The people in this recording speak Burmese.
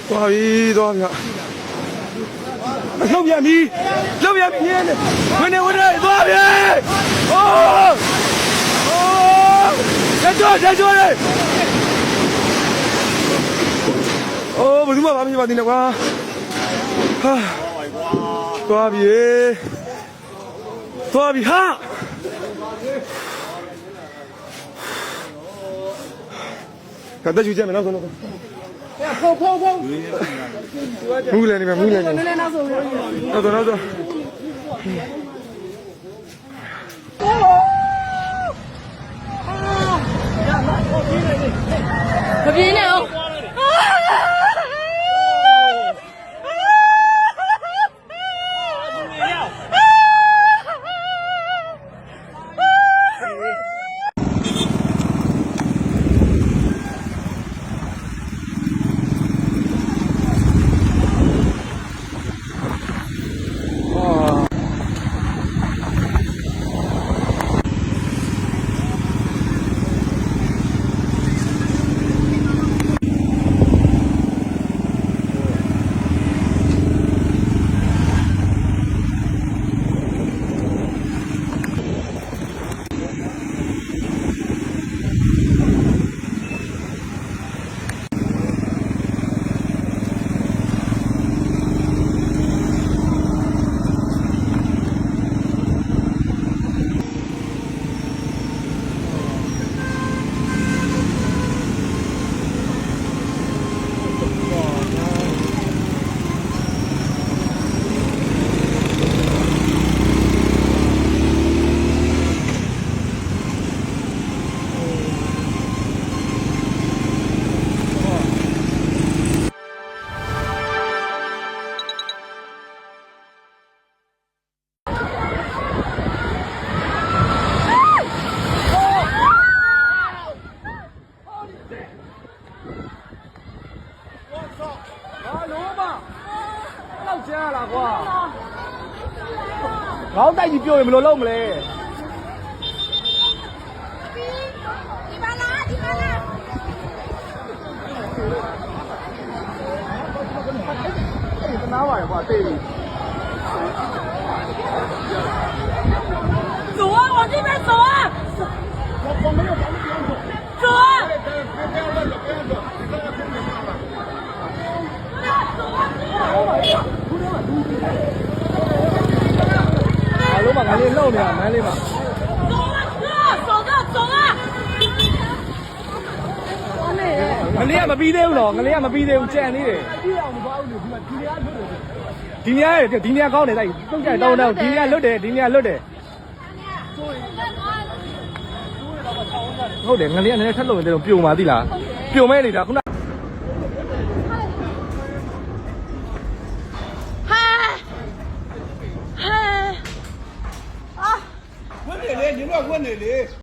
သွားပြီသွားဗျလှုပ်ပြန်ပြီလှုပ်ပြန်ပြီနင်းဝင်နေသွားပြီဟိုးတက်ကြောလေအိုးဘယ်သူမှမဖြစ်ပါသေးနဲ့ကွာဟာသွားပြီဟာကတည်းကကြည့်မယ်နောက်ဆုံးဖုံးမူးလည်းနေမှာမူးလည်းနေနောက်ဆုံးမပြေနဲ့အောင်ခေါင်းတိုက်ကြီးပြောရင်ဘယ်လိုလုပ်မလဲဒီပါလားတနာပါရကွာတေးပြီ走啊往这边走啊走啊အားလုံးကငါလေးလှုပ်နေတာမန်းလေးပါ走啊走啊ငလေးကမပြီးသေးဘူးနော်ငလေးကမပြီးသေးဘူးကြံနေတယ်ဒီနေရာကောင်းတယ်တိုက်တုံးကြတောင်းဒီနေရာလွတ်တယ်ဟုတ်တယ်ငလေးကလည်းထက်လို့နေတယ်ပြုံပါသီးလားပြုံမဲနေတာခုန啊！问你嘞，你乱问你嘞。